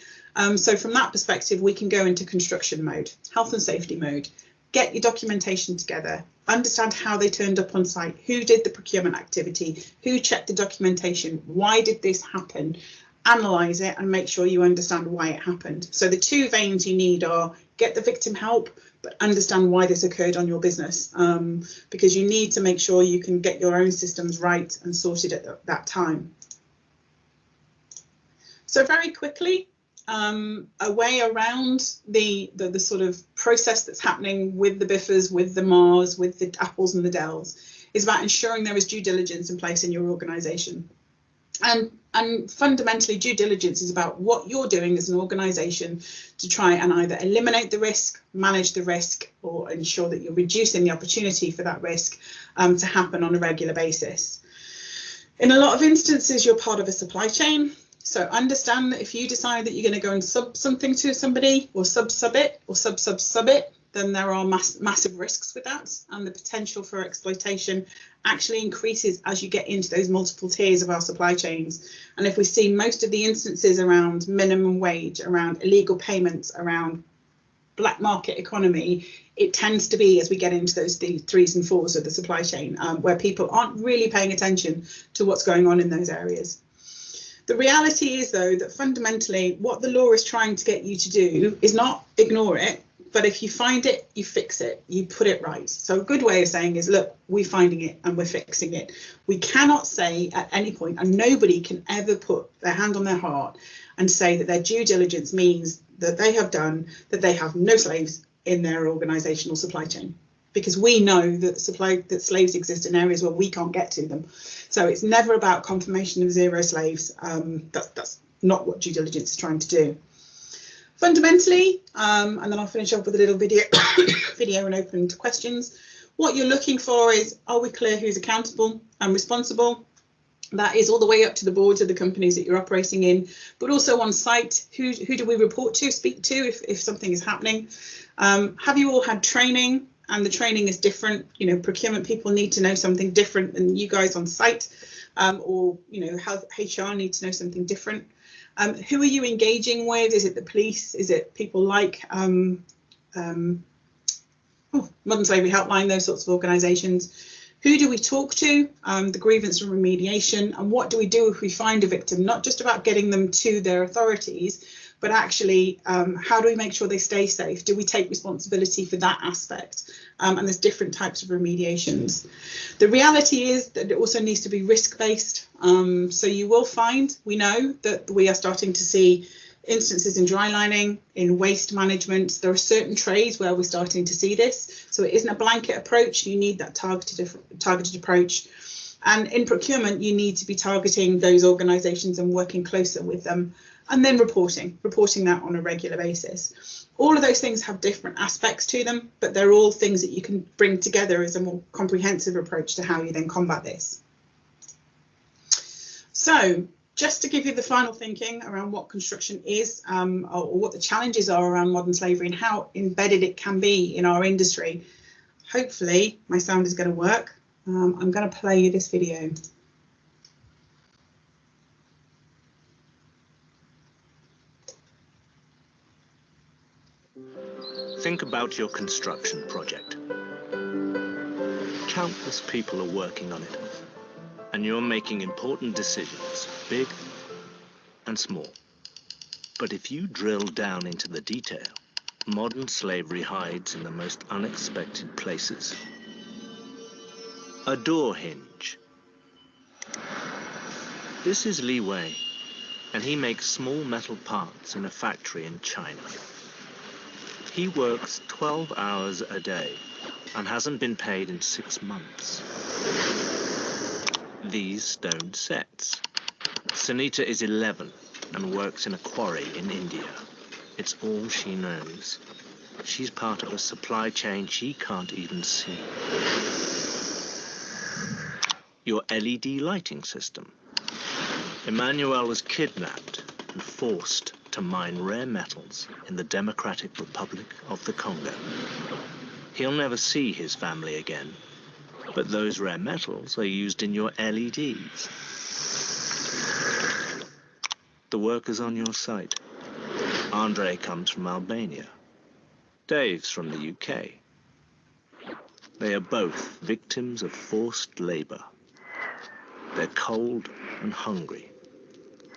So from that perspective, we can go into construction mode, health and safety mode, get your documentation together, understand how they turned up on site, who did the procurement activity, who checked the documentation, why did this happen, analyse it and make sure you understand why it happened. So the two veins you need are get the victim help, but understand why this occurred on your business, because you need to make sure you can get your own systems right and sorted at that time. So very quickly, a way around the sort of process that's happening with the BIFAs, with the Mars, with the Apples and the Dells, is about ensuring there is due diligence in place in your organisation. And fundamentally, due diligence is about what you're doing as an organisation to try and either eliminate the risk, manage the risk, or ensure that you're reducing the opportunity for that risk to happen on a regular basis. In a lot of instances, you're part of a supply chain. So understand that if you decide that you're going to go and sub something to somebody or sub it or sub it, then there are massive risks with that, and the potential for exploitation actually increases as you get into those multiple tiers of our supply chains. And if we see most of the instances around minimum wage, around illegal payments, around black market economy, it tends to be as we get into those threes and fours of the supply chain, where people aren't really paying attention to what's going on in those areas. The reality is, though, that fundamentally what the law is trying to get you to do is not ignore it, but if you find it, you fix it, you put it right. So a good way of saying is, look, we're finding it and we're fixing it. We cannot say at any point, and nobody can ever put their hand on their heart and say that their due diligence means that they have no slaves in their organisational supply chain, because we know that slaves exist in areas where we can't get to them. So it's never about confirmation of zero slaves. That's not what due diligence is trying to do. Fundamentally, and then I'll finish off with a little video and open to questions. What you're looking for is, are we clear who's accountable and responsible? That is all the way up to the boards of the companies that you're operating in, but also on site, who do we report to, speak to if something is happening? Have you all had training? And the training is different. You know, procurement people need to know something different than you guys on site, or, you know, how HR need to know something different. Who are you engaging with? Is it the police? Is it people like Modern Slavery Helpline, those sorts of organisations? Who do we talk to? The grievance and remediation, and what do we do if we find a victim? Not just about getting them to their authorities, but actually, how do we make sure they stay safe? Do we take responsibility for that aspect? And there's different types of remediations. The reality is that it also needs to be risk-based. So you will find, we know that we are starting to see instances in dry lining, in waste management. There are certain trades where we're starting to see this. So it isn't a blanket approach. You need that targeted approach. And in procurement, you need to be targeting those organisations and working closer with them. And then reporting that on a regular basis. All of those things have different aspects to them, but they're all things that you can bring together as a more comprehensive approach to how you then combat this. So just to give you the final thinking around what construction is, or what the challenges are around modern slavery and how embedded it can be in our industry. Hopefully my sound is going to work. I'm going to play you this video. Think about your construction project. Countless people are working on it, and you're making important decisions, big and small. But if you drill down into the detail, modern slavery hides in the most unexpected places. A door hinge. This is Li Wei, and he makes small metal parts in a factory in China. He works 12 hours a day and hasn't been paid in 6 months. These stone sets. Sunita is 11 and works in a quarry in India. It's all she knows. She's part of a supply chain she can't even see. Your LED lighting system. Emmanuel was kidnapped and forced to mine rare metals in the Democratic Republic of the Congo. He'll never see his family again, but those rare metals are used in your LEDs. The workers on your site. Andre comes from Albania. Dave's from the UK. They are both victims of forced labor. They're cold and hungry.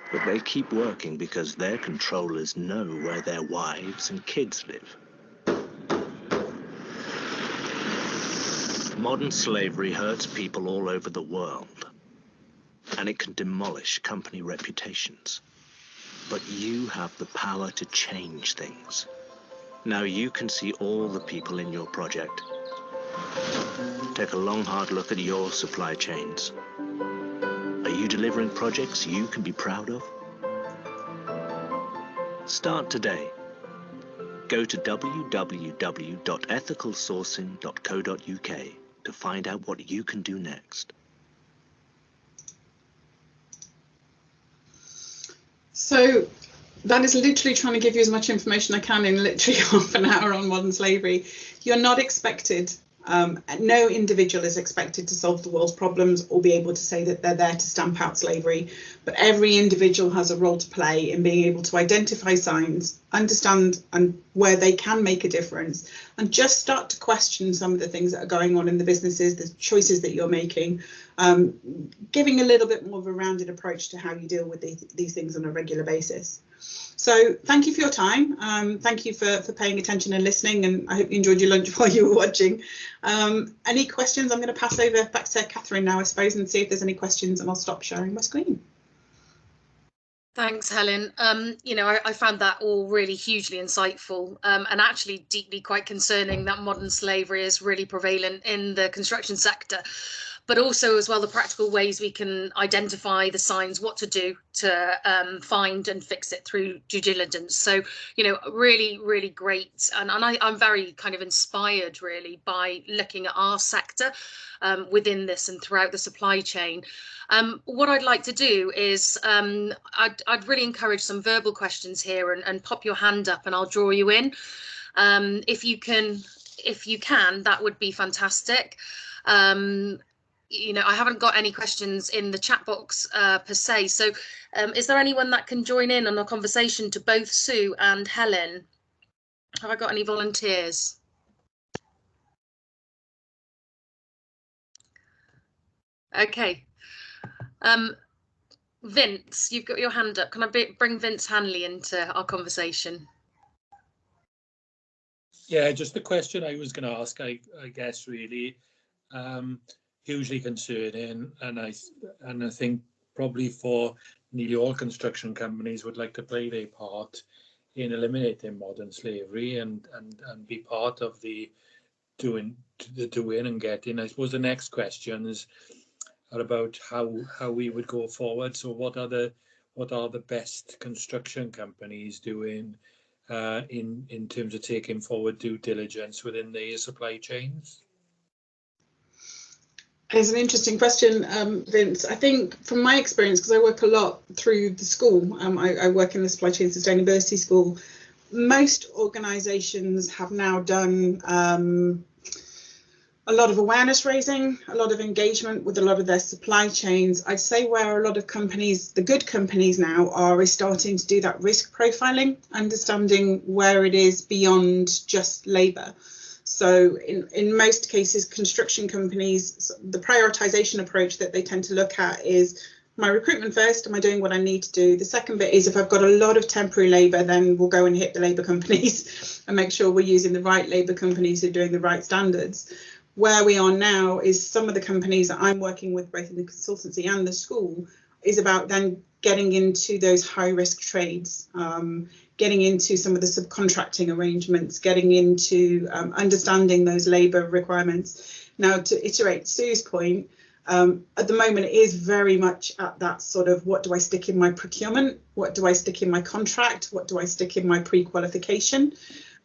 But they keep working because their controllers know where their wives and kids live. Modern slavery hurts people all over the world, and it can demolish company reputations. But you have the power to change things. Now you can see all the people in your project. Take a long, hard look at your supply chains. Are you delivering projects you can be proud of? Start today. Go to www.ethicalsourcing.co.uk to find out what you can do next. So that is literally trying to give you as much information I can in literally half an hour on modern slavery. You're not expected, no individual is expected to solve the world's problems or be able to say that they're there to stamp out slavery, but every individual has a role to play in being able to identify signs, understand and where they can make a difference, and just start to question some of the things that are going on in the businesses, the choices that you're making, giving a little bit more of a rounded approach to how you deal with these things on a regular basis. So thank you for your time. Thank you for paying attention and listening, and I hope you enjoyed your lunch while you were watching. Any questions? I'm going to pass over back to Catherine now, I suppose, and see if there's any questions, and I'll stop sharing my screen. Thanks, Helen. You know, I found that all really hugely insightful, and actually deeply quite concerning that modern slavery is really prevalent in the construction sector, but also as well the practical ways we can identify the signs, what to do to find and fix it through due diligence. So, you know, really, really great. And I'm very kind of inspired really by looking at our sector within this and throughout the supply chain. What I'd like to do is I'd really encourage some verbal questions here, and pop your hand up and I'll draw you in. If you can, that would be fantastic. You know, I haven't got any questions in the chat box per se. So is there anyone that can join in on a conversation to both Sue and Helen? Have I got any volunteers? Okay. Vince, you've got your hand up. Can I bring Vince Hanley into our conversation? Yeah, just the question I was going to ask, I guess, really hugely concerning, and I think probably for nearly all construction companies would like to play their part in eliminating modern slavery and be part of the doing and getting. I suppose the next questions are about how we would go forward. So what are the best construction companies doing in terms of taking forward due diligence within their supply chains? It's an interesting question, Vince. I think from my experience, because I work a lot through the school, I work in the Supply Chain Sustainability School, most organisations have now done a lot of awareness raising, a lot of engagement with a lot of their supply chains. I'd say where a lot of companies, the good companies now are, is starting to do that risk profiling, understanding where it is beyond just labour. So in most cases, construction companies, the prioritisation approach that they tend to look at is my recruitment first, am I doing what I need to do? The second bit is if I've got a lot of temporary labour, then we'll go and hit the labour companies and make sure we're using the right labour companies who are doing the right standards. Where we are now is some of the companies that I'm working with, both in the consultancy and the school, is about then getting into those high risk trades, getting into some of the subcontracting arrangements, getting into understanding those labour requirements. Now, to iterate Sue's point, at the moment it is very much at that sort of, what do I stick in my procurement? What do I stick in my contract? What do I stick in my pre-qualification?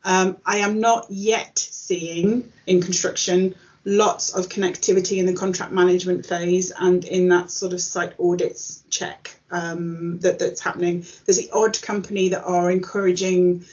I am not yet seeing in construction lots of connectivity in the contract management phase and in that sort of site audits check that's happening. There's the odd company that are encouraging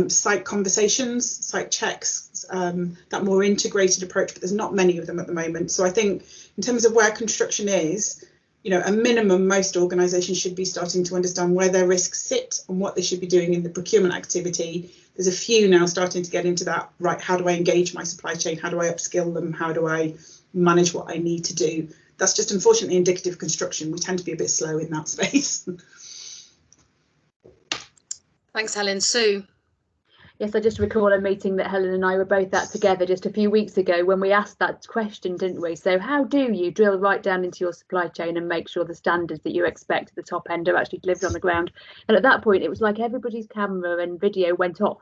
site conversations, site checks, that more integrated approach, but there's not many of them at the moment. So I think in terms of where construction is, you know, a minimum, most organisations should be starting to understand where their risks sit and what they should be doing in the procurement activity. There's a few now starting to get into that, right, how do I engage my supply chain? How do I upskill them? How do I manage what I need to do? That's just unfortunately indicative of construction. We tend to be a bit slow in that space. Thanks, Helen. Sue? Yes, I just recall a meeting that Helen and I were both at together just a few weeks ago when we asked that question, didn't we? So how do you drill right down into your supply chain and make sure the standards that you expect at the top end are actually delivered on the ground? And at that point, it was like everybody's camera and video went off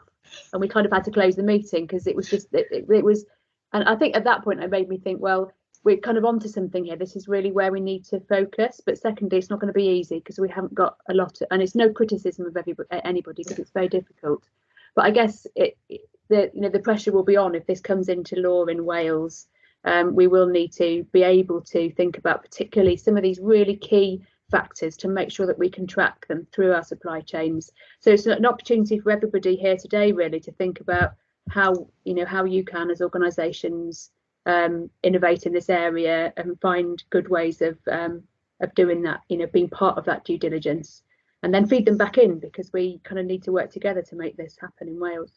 and we kind of had to close the meeting because it was just, it was, and I think at that point it made me think, well, we're kind of onto something here. This is really where we need to focus. But secondly, it's not going to be easy because we haven't got a lot, and it's no criticism of anybody because it's very difficult. But I guess the pressure will be on if this comes into law in Wales. We will need to be able to think about particularly some of these really key factors to make sure that we can track them through our supply chains. So it's an opportunity for everybody here today really to think about how you can as organisations innovate in this area and find good ways of doing that, being part of that due diligence. And then feed them back in because we kind of need to work together to make this happen in Wales.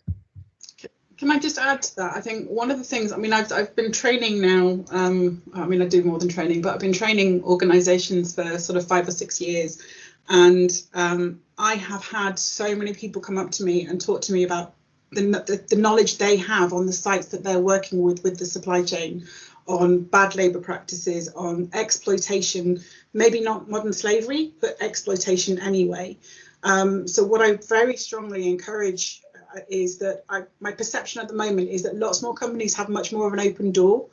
Can I just add to that? I think one of the things, I mean, I've been training now, I mean, I do more than training, but I've been training organisations for sort of 5 or 6 years. And I have had so many people come up to me and talk to me about the knowledge they have on the sites that they're working with the supply chain on bad labour practices, on exploitation, maybe not modern slavery, but exploitation anyway. So what I very strongly encourage is that my perception at the moment is that lots more companies have much more of an open door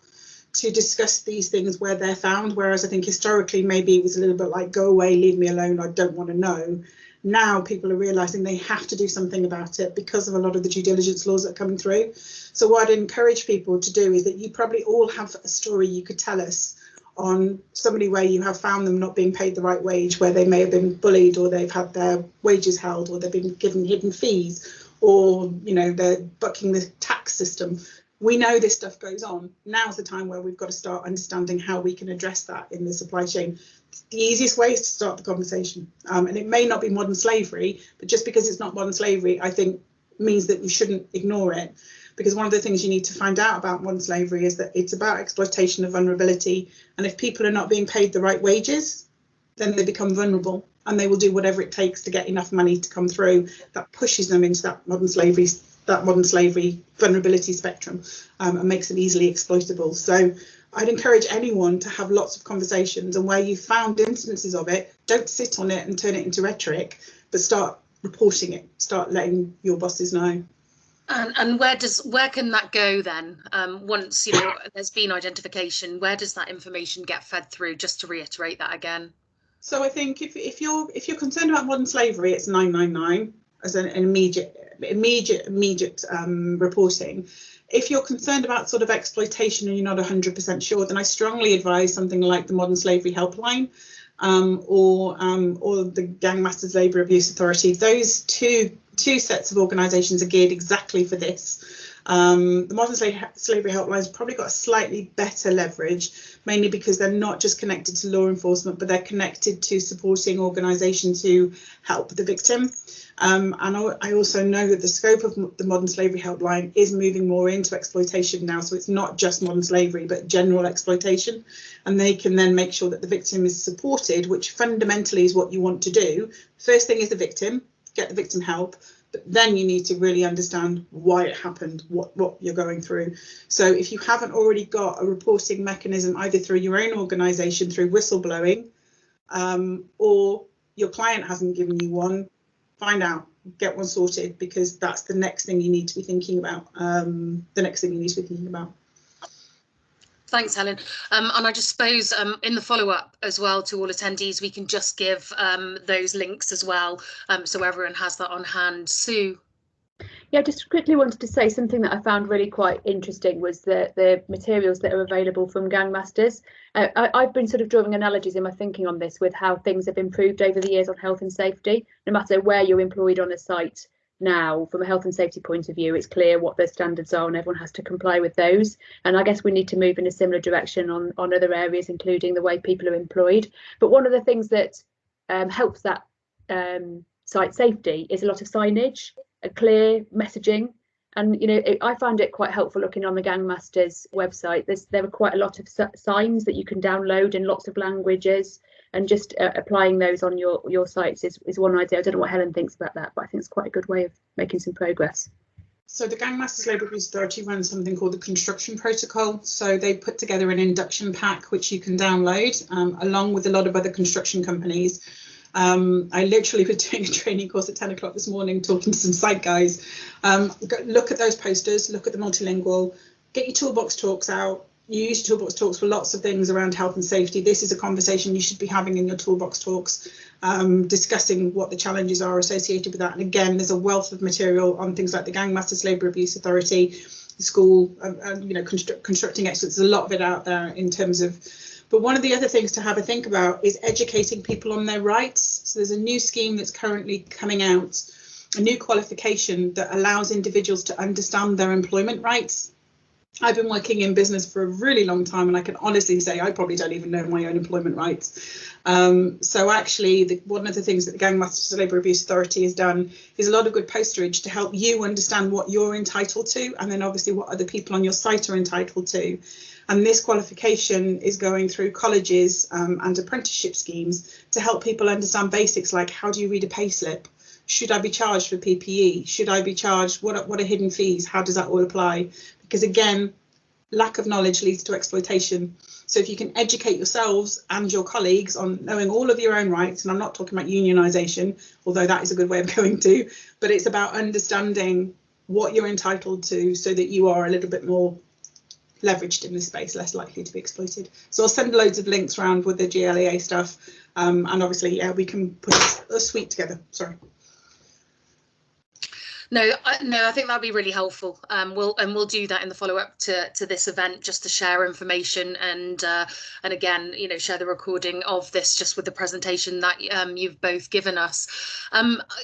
to discuss these things where they're found, whereas I think historically maybe it was a little bit like, go away, leave me alone, I don't want to know. Now people are realising they have to do something about it because of a lot of the due diligence laws that are coming through. So what I'd encourage people to do is that you probably all have a story you could tell us on somebody where you have found them not being paid the right wage, where they may have been bullied, or they've had their wages held, or they've been given hidden fees, or they're bucking the tax system. We know this stuff goes on. Now's the time where we've got to start understanding how we can address that in the supply chain. The easiest way is to start the conversation, and it may not be modern slavery, but just because it's not modern slavery, I think means that we shouldn't ignore it. Because one of the things you need to find out about modern slavery is that it's about exploitation of vulnerability, and if people are not being paid the right wages, then they become vulnerable, and they will do whatever it takes to get enough money to come through that pushes them into that modern slavery vulnerability spectrum, and makes them easily exploitable. So I'd encourage anyone to have lots of conversations, and where you found instances of it, don't sit on it and turn it into rhetoric, but start reporting it, start letting your bosses know. And where can that go then? Once there's been identification, where does that information get fed through? Just to reiterate that again. So I think if you're concerned about modern slavery, it's 999 as an immediate reporting. If you're concerned about sort of exploitation and you're not 100% sure, then I strongly advise something like the Modern Slavery Helpline, or the Gang Masters Labour Abuse Authority. Those two sets of organisations are geared exactly for this. The Modern Slavery Helpline has probably got a slightly better leverage, mainly because they're not just connected to law enforcement, but they're connected to supporting organisations who help the victim. And I also know that the scope of the Modern Slavery Helpline is moving more into exploitation now. So it's not just modern slavery, but general exploitation. And they can then make sure that the victim is supported, which fundamentally is what you want to do. First thing is the victim, get the victim help. But then you need to really understand why it happened, what you're going through. So if you haven't already got a reporting mechanism, either through your own organisation, through whistleblowing, or your client hasn't given you one, find out, get one sorted, because that's the next thing you need to be thinking about. Thanks, Helen. And I just suppose in the follow-up as well to all attendees, we can just give those links as well, so everyone has that on hand. Sue? Yeah, just quickly wanted to say something that I found really quite interesting was the materials that are available from Gang Masters. I've been sort of drawing analogies in my thinking on this with how things have improved over the years on health and safety. No matter where you're employed on a site now, from a health and safety point of view, it's clear what the standards are and everyone has to comply with those. And I guess we need to move in a similar direction on other areas, including the way people are employed. But one of the things that helps that site safety is a lot of signage, a clear messaging. And I found it quite helpful looking on the Gang Masters website. There are quite a lot of signs that you can download in lots of languages, and just applying those on your sites is one idea. I don't know what Helen thinks about that, but I think it's quite a good way of making some progress. So the Gang Masters Labour Abuse Authority runs something called the Construction Protocol. So they put together an induction pack which you can download, along with a lot of other construction companies. I literally was doing a training course at 10 o'clock this morning talking to some site guys. Look at those posters, look at the multilingual, get your toolbox talks out. You use your toolbox talks for lots of things around health and safety. This is a conversation you should be having in your toolbox talks, discussing what the challenges are associated with that. And again, there's a wealth of material on things like the Gang Masters Labour Abuse Authority, the school, constructing excellence. There's a lot of it out there in terms of. But one of the other things to have a think about is educating people on their rights. So there's a new scheme that's currently coming out, a new qualification that allows individuals to understand their employment rights. I've been working in business for a really long time, and I can honestly say I probably don't even know my own employment rights. So actually, one of the things that the Gang Masters Labour Abuse Authority has done is a lot of good posterage to help you understand what you're entitled to, and then obviously what other people on your site are entitled to. And this qualification is going through colleges and apprenticeship schemes to help people understand basics like, how do you read a payslip? Should I be charged for PPE? Should I be charged? What are hidden fees? How does that all apply? Because again, lack of knowledge leads to exploitation. So if you can educate yourselves and your colleagues on knowing all of your own rights, and I'm not talking about unionisation, although that is a good way of going to, but it's about understanding what you're entitled to so that you are a little bit more leveraged in this space, less likely to be exploited. So I'll send loads of links around with the GLEA stuff, and obviously, yeah, we can put a suite together. Sorry. No, I think that'd be really helpful. We'll do that in the follow up to this event, just to share information and again, you know, share the recording of this just with the presentation that you've both given us.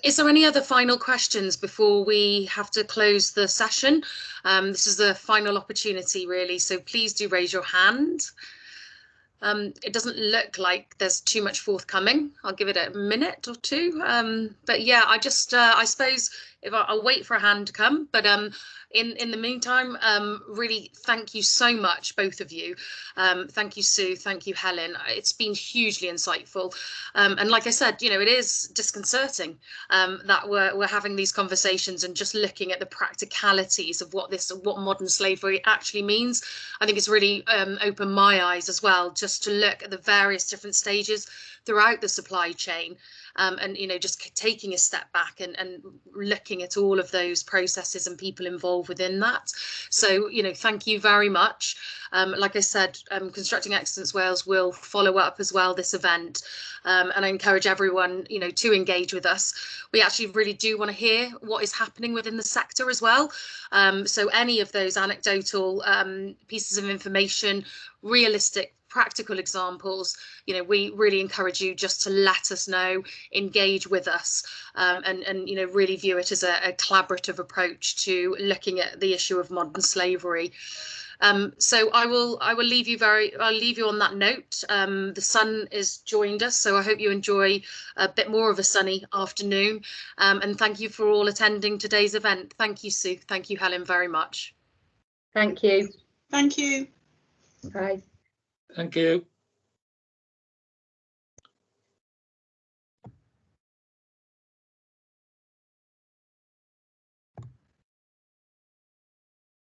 Is there any other final questions before we have to close the session? This is the final opportunity, really, so please do raise your hand. It doesn't look like there's too much forthcoming. I'll give it a minute or two. But yeah, I suppose if I'll wait for a hand to come. But in the meantime, really thank you so much, both of you. Thank you, Sue. Thank you, Helen. It's been hugely insightful. And like I said, you know, it is disconcerting that we're having these conversations and just looking at the practicalities of what modern slavery actually means. I think it's really opened my eyes as well, just to look at the various different stages throughout the supply chain. And, you know, just taking a step back and looking at all of those processes and people involved within that. So, you know, thank you very much. Like I said, Constructing Excellence Wales will follow up as well this event. And I encourage everyone, you know, to engage with us. We actually really do want to hear what is happening within the sector as well. So any of those anecdotal pieces of information, realistic, practical examples, you know, we really encourage you just to let us know, engage with us, and you know, really view it as a collaborative approach to looking at the issue of modern slavery. So I will leave you on that note. The sun has joined us, so I hope you enjoy a bit more of a sunny afternoon. And thank you for all attending today's event. Thank you, Sue. Thank you, Helen, very much. Thank you. Thank you. Bye. Thank you.